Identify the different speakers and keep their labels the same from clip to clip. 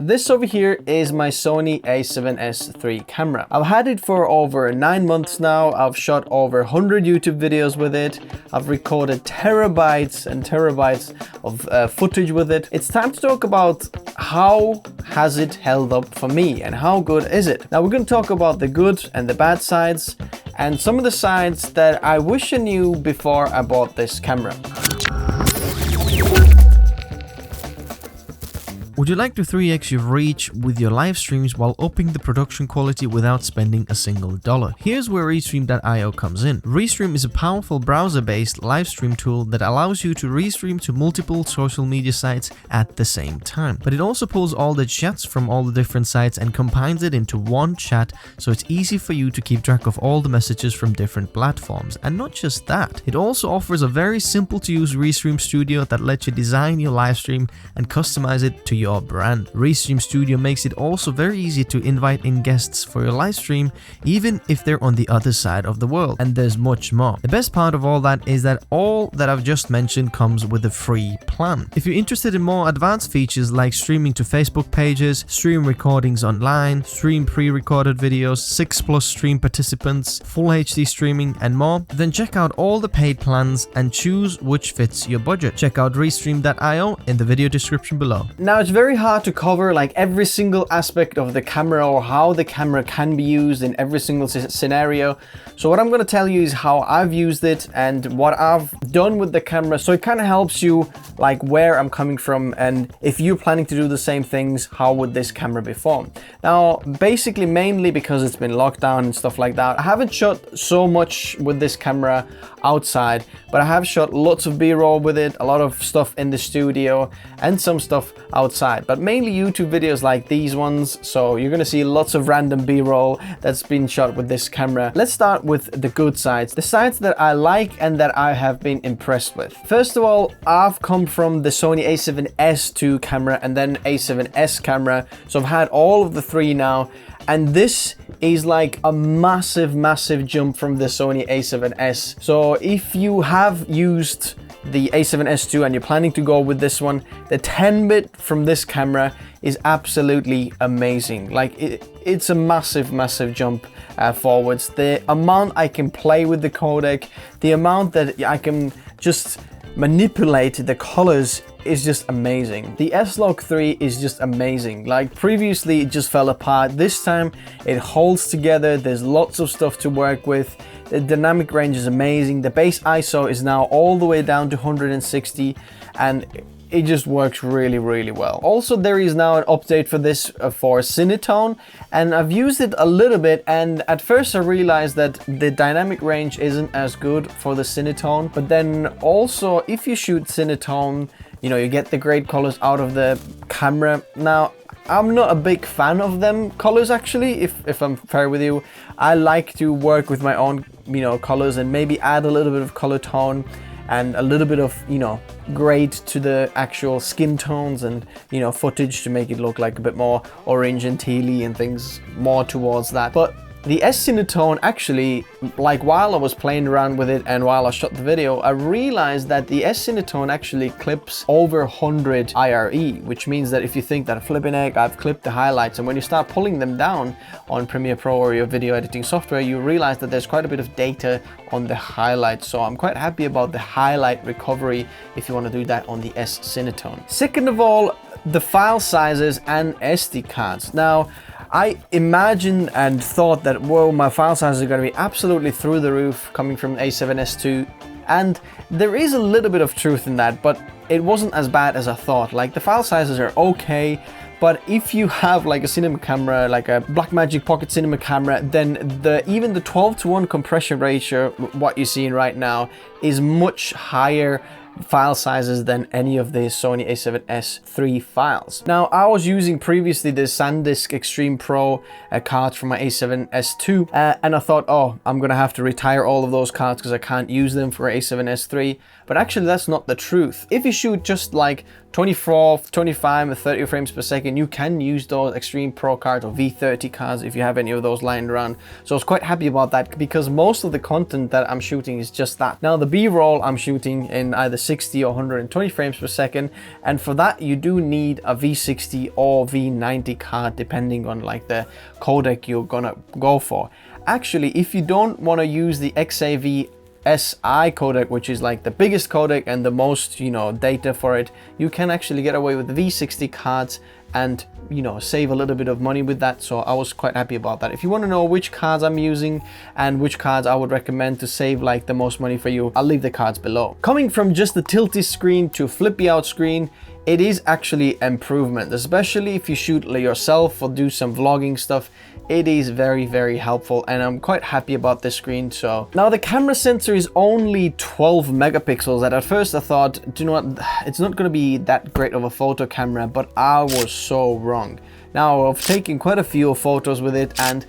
Speaker 1: This over here is my Sony A7s III camera. I've had it for over 9 months now. I've shot over 100 YouTube videos with it. I've recorded terabytes and terabytes of footage with it. It's time to talk about how has it held up for me and how good is it. Now we're going to talk about the good and the bad sides and some of the sides that I wish I knew before I bought this camera.
Speaker 2: Would you like to 3x your reach with your live streams while upping the production quality without spending a single dollar? Here's where Restream.io comes in. Restream is a powerful browser-based live stream tool that allows you to restream to multiple social media sites at the same time. But it also pulls all the chats from all the different sites and combines it into one chat, so it's easy for you to keep track of all the messages from different platforms. And not just that, it also offers a very simple to use Restream Studio that lets you design your live stream and customize it to your brand. Restream Studio makes it also very easy to invite in guests for your live stream, even if they're on the other side of the world. And there's much more. The best part of all that is that all that I've just mentioned comes with a free plan. If you're interested in more advanced features like streaming to Facebook pages, stream recordings online, stream pre-recorded videos, 6+ stream participants, full HD streaming and more, then check out all the paid plans and choose which fits your budget. Check out Restream.io in the video description below.
Speaker 1: Now it's very hard to cover like every single aspect of the camera or how the camera can be used in every single scenario. So what I'm going to tell you is how I've used it and what I've done with the camera. So it kind of helps you like where I'm coming from, and if you're planning to do the same things, how would this camera perform? Now, basically mainly because it's been locked down and stuff like that, I haven't shot so much with this camera outside, but I have shot lots of B-roll with it, a lot of stuff in the studio and some stuff outside, but mainly YouTube videos like these ones. So you're gonna see lots of random B-roll that's been shot with this camera. Let's start with the good sides, the sides that I like and that I have been impressed with. First of all, I've come from the Sony A7s II camera and then A7s camera, so I've had all of the three now, and this is like a massive jump from the Sony A7s. So if you have used the A7s II and you're planning to go with this one, the 10-bit from this camera is absolutely amazing. Like it's a massive jump forwards. The amount I can play with the codec, the amount that I can just manipulate the colors is just amazing. The S-Log3 is just amazing. Like previously it just fell apart. This time it holds together. There's lots of stuff to work with. The dynamic range is amazing. The base ISO is now all the way down to 160 and it just works really well. Also, there is now an update for this for STABILISATIon, and I've used it a little bit, and at first I realized that the dynamic range isn't as good for the STABILISATIon, but then also if you shoot STABILISATIon, you know, you get the great colors out of the camera. Now, I'm not a big fan of them colors actually, if I'm fair with you. I like to work with my own, you know, colors and maybe add a little bit of color tone and a little bit of, you know, grade to the actual skin tones and, you know, footage to make it look like a bit more orange and tealy and things more towards that. But the S-Cinetone actually, like while I was playing around with it and while I shot the video, I realized that the S-Cinetone actually clips over 100 IRE, which means that if you think that flipping egg, I've clipped the highlights, and when you start pulling them down on Premiere Pro or your video editing software, you realize that there's quite a bit of data on the highlights. So I'm quite happy about the highlight recovery if you want to do that on the S-Cinetone. Second of all, the file sizes and SD cards. Now, I imagined and thought that, whoa, my file sizes are going to be absolutely through the roof coming from A7s II, and there is a little bit of truth in that, but it wasn't as bad as I thought. Like the file sizes are okay, but if you have like a cinema camera, like a Blackmagic Pocket Cinema camera, then even the 12:1 compression ratio, what you're seeing right now, is much higher file sizes than any of the Sony A7s III files. Now, I was using previously the SanDisk Extreme Pro cards from my A7s II, and I thought, oh, I'm gonna have to retire all of those cards because I can't use them for A7s III. But actually, that's not the truth. If you shoot just like 24, 25 or 30 frames per second, you can use those Extreme Pro cards or V30 cards if you have any of those lying around. So I was quite happy about that because most of the content that I'm shooting is just that. Now the B-roll I'm shooting in either 60 or 120 frames per second, and for that you do need a V60 or V90 card depending on like the codec you're gonna go for. Actually, if you don't want to use the XAV SI codec, which is like the biggest codec and the most, you know, data for it, you can actually get away with the V60 cards and, you know, save a little bit of money with that. So I was quite happy about that. If you want to know which cards I'm using and which cards I would recommend to save like the most money for you, I'll leave the cards below. Coming from just the tilty screen to flippy out screen, it is actually improvement, especially if you shoot yourself or do some vlogging stuff. It is very, very helpful, and I'm quite happy about this screen. So now the camera sensor is only 12 megapixels, and at first I thought, do you know what, it's not going to be that great of a photo camera, but I was so wrong. Now I've taken quite a few photos with it, and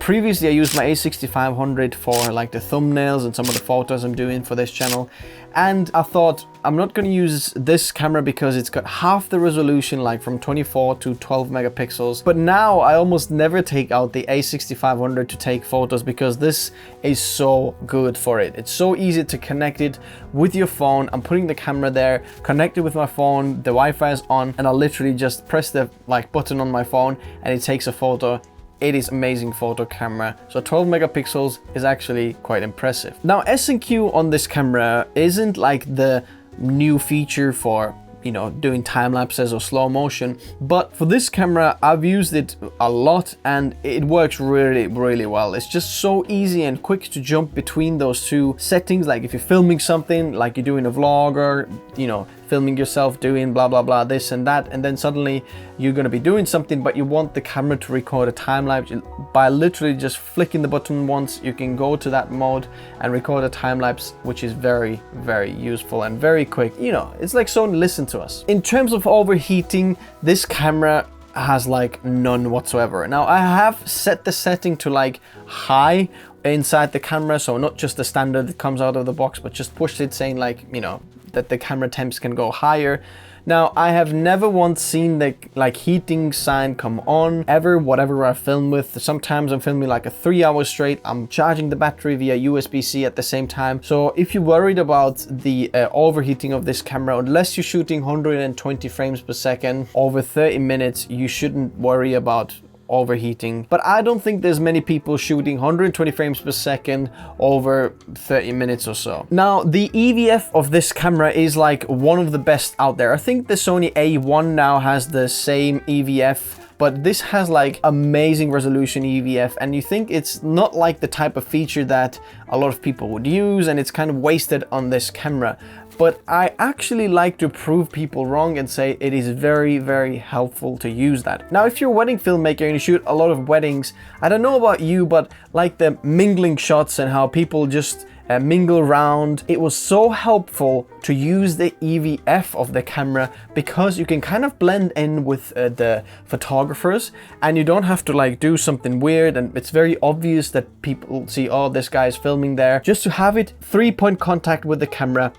Speaker 1: previously I used my A6500 for like the thumbnails and some of the photos I'm doing for this channel, and I thought I'm not going to use this camera because it's got half the resolution, like from 24 to 12 megapixels. But now I almost never take out the A6500 to take photos because this is so good for it. It's so easy to connect it with your phone. I'm putting the camera there, connected with my phone, the Wi-Fi is on, and I literally just press the like button on my phone and it takes a photo. It is amazing photo camera. So 12 megapixels is actually quite impressive. Now S&Q on this camera isn't like the new feature for, you know, doing time lapses or slow motion, but for this camera I've used it a lot and it works really, really well. It's just so easy and quick to jump between those two settings. Like if you're filming something, like you're doing a vlog, or, you know, filming yourself doing blah blah blah this and that, and then suddenly you're going to be doing something but you want the camera to record a time lapse. By literally just flicking the button once, you can go to that mode and record a time lapse, which is very, very useful and very quick. You know, it's like Sony listen to us. In terms of overheating, this camera has like none whatsoever. Now I have set the setting to like high inside the camera, so not just the standard that comes out of the box, but just pushed it saying like, you know, that the camera temps can go higher. Now I have never once seen the like heating sign come on ever, whatever I film with. Sometimes I'm filming like a 3 hours straight. I'm charging the battery via USB-C at the same time. So if you're worried about the overheating of this camera, unless you're shooting 120 frames per second over 30 minutes, you shouldn't worry about overheating. But I don't think there's many people shooting 120 frames per second over 30 minutes or so. Now the EVF of this camera is like one of the best out there. I think the Sony A1 now has the same EVF, but this has like amazing resolution EVF, and you think it's not like the type of feature that a lot of people would use and it's kind of wasted on this camera. But I actually like to prove people wrong and say it is very, very helpful to use that. Now, if you're a wedding filmmaker and you shoot a lot of weddings, I don't know about you, but like the mingling shots and how people just mingle around, it was so helpful to use the EVF of the camera because you can kind of blend in with the photographers and you don't have to like do something weird, and it's very obvious that people see, oh, this guy is filming there. Just to have it 3-point contact with the camera,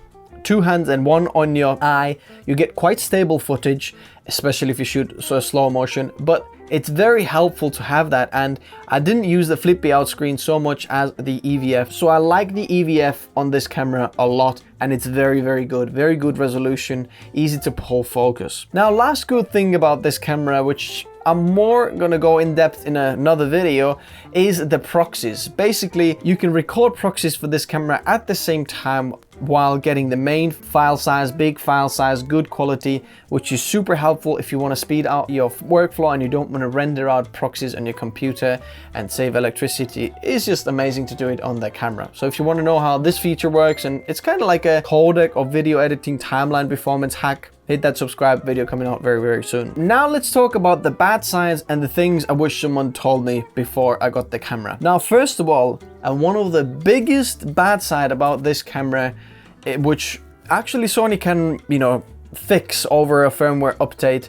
Speaker 1: 2 hands and 1 on your eye, you get quite stable footage, especially if you shoot so slow motion. But it's very helpful to have that, and I didn't use the flippy out screen so much as the EVF. So I like the EVF on this camera a lot, and it's very, very good resolution, easy to pull focus. Now, last good thing about this camera, which I'm more gonna go in depth in another video, is the proxies. Basically, you can record proxies for this camera at the same time while getting the main file size, big file size, good quality, which is super helpful if you want to speed out your workflow and you don't want to render out proxies on your computer and save electricity. It's just amazing to do it on the camera. So if you want to know how this feature works, and it's kind of like a codec or video editing timeline performance hack, hit that subscribe, video coming out very, very soon. Now let's talk about the bad sides and the things I wish someone told me before I got the camera. Now, first of all, and one of the biggest bad side about this camera, which actually Sony can, you know, fix over a firmware update,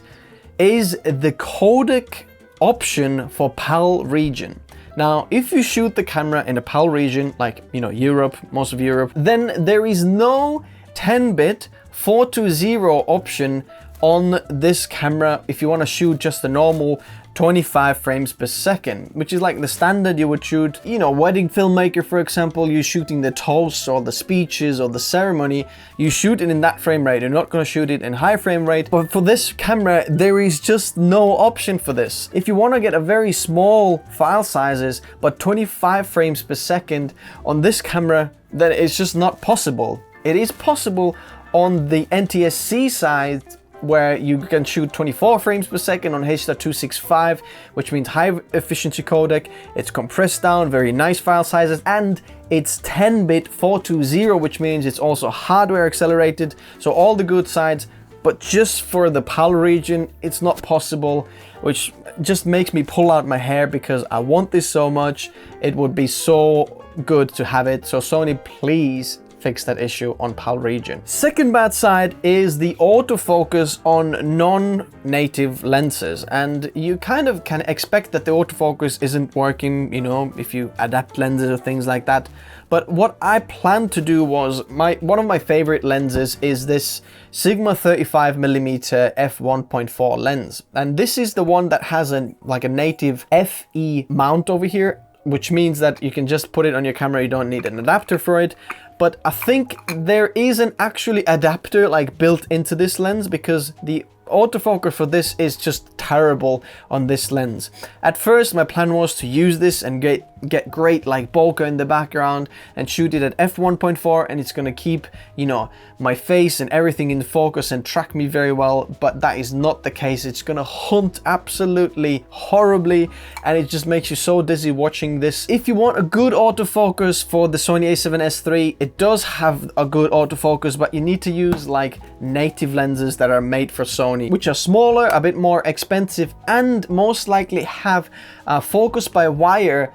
Speaker 1: is the codec option for PAL region. Now, if you shoot the camera in a PAL region, like, you know, Europe, most of Europe, then there is no 10-bit 420 option on this camera if you want to shoot just a normal 25 frames per second, which is like the standard you would shoot, you know, wedding filmmaker, for example, you're shooting the toasts or the speeches or the ceremony, you shoot it in that frame rate. You're not going to shoot it in high frame rate. But for this camera, there is just no option for this. If you want to get a very small file sizes, but 25 frames per second on this camera, then it's just not possible. It is possible on the NTSC side, where you can shoot 24 frames per second on H.265, which means high efficiency codec. It's compressed down, very nice file sizes, and it's 10-bit 420, which means it's also hardware accelerated. So all the good sides, but just for the PAL region, it's not possible, which just makes me pull out my hair because I want this so much. It would be so good to have it. So Sony, please fix that issue on PAL region. Second bad side is the autofocus on non-native lenses, and you kind of can expect that the autofocus isn't working, you know, if you adapt lenses or things like that. But what I planned to do was, one of my favorite lenses is this Sigma 35mm f1.4 lens, and this is the one that has a native FE mount over here, which means that you can just put it on your camera. You don't need an adapter for it. But I think there is an actually adapter like built into this lens, because the autofocus for this is just terrible on this lens. At first my plan was to use this and get great like bokeh in the background and shoot it at f1.4, and it's gonna keep, you know, my face and everything in focus and track me very well, but that is not the case. It's gonna hunt absolutely horribly, and it just makes you so dizzy watching this. If you want a good autofocus for the Sony A7s III, it does have a good autofocus, but you need to use like native lenses that are made for Sony, which are smaller, a bit more expensive, and most likely have a focus by wire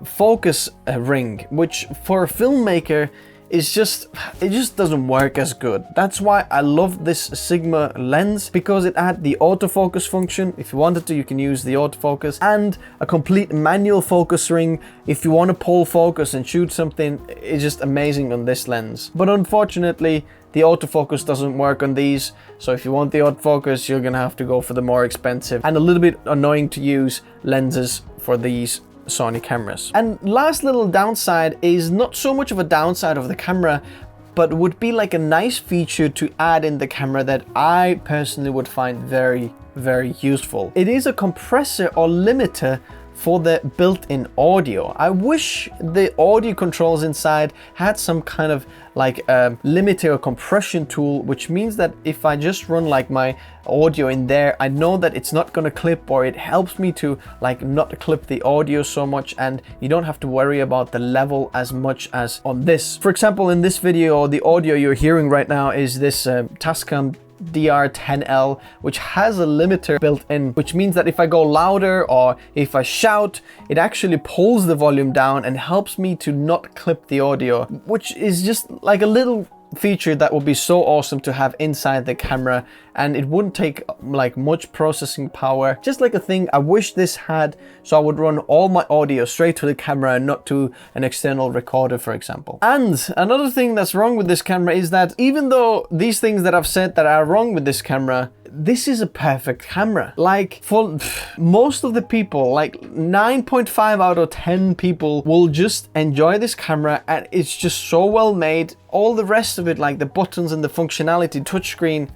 Speaker 1: focus ring, which for a filmmaker is just, it just doesn't work as good. That's why I love this Sigma lens, because it had the autofocus function. If you wanted to, you can use the autofocus, and a complete manual focus ring. If you want to pull focus and shoot something, it's just amazing on this lens. But unfortunately, the autofocus doesn't work on these. So if you want the autofocus, you're gonna have to go for the more expensive and a little bit annoying to use lenses for these Sony cameras. And last little downside is not so much of a downside of the camera, but would be like a nice feature to add in the camera that I personally would find very, very useful. It is a compressor or limiter for the built-in audio. I wish the audio controls inside had some kind of like limiter or compression tool, which means that if I just run like my audio in there, I know that it's not gonna clip, or it helps me to like not clip the audio so much, and you don't have to worry about the level as much as on this. For example, in this video, the audio you're hearing right now is this Tascam DR10L, which has a limiter built in, which means that if I go louder or if I shout, it actually pulls the volume down and helps me to not clip the audio, which is just like a little feature that would be so awesome to have inside the camera, and it wouldn't take like much processing power. Just like a thing I wish this had, so I would run all my audio straight to the camera and not to an external recorder, for example. And another thing that's wrong with this camera is that even though these things that I've said that are wrong with this camera, this is a perfect camera. Like for most of the people, like 9.5 out of 10 people will just enjoy this camera, and it's just so well made. All the rest of it, like the buttons and the functionality, touchscreen,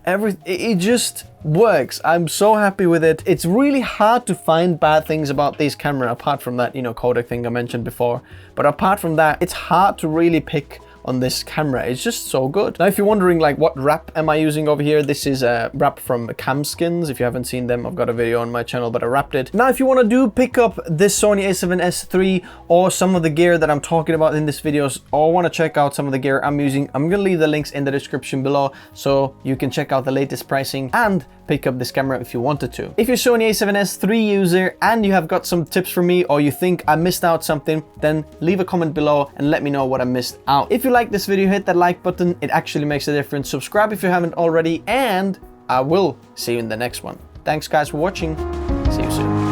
Speaker 1: it just works. I'm so happy with it. It's really hard to find bad things about this camera, apart from that, you know, codec thing I mentioned before. But apart from that, it's hard to really pick on this camera. It's just so good. Now, if you're wondering like what wrap am I using over here, this is a wrap from Camskins. If you haven't seen them, I've got a video on my channel, but I wrapped it. Now, if you want to pick up this Sony A7s III or some of the gear that I'm talking about in this videos, or want to check out some of the gear I'm using, I'm gonna leave the links in the description below so you can check out the latest pricing and pick up this camera if you wanted to. If you're Sony A7s III user and you have got some tips for me, or you think I missed out something, then leave a comment below and let me know what I missed out. If you like this video, hit that like button. It actually makes a difference. Subscribe if you haven't already, and I will see you in the next one. Thanks guys for watching. See you soon.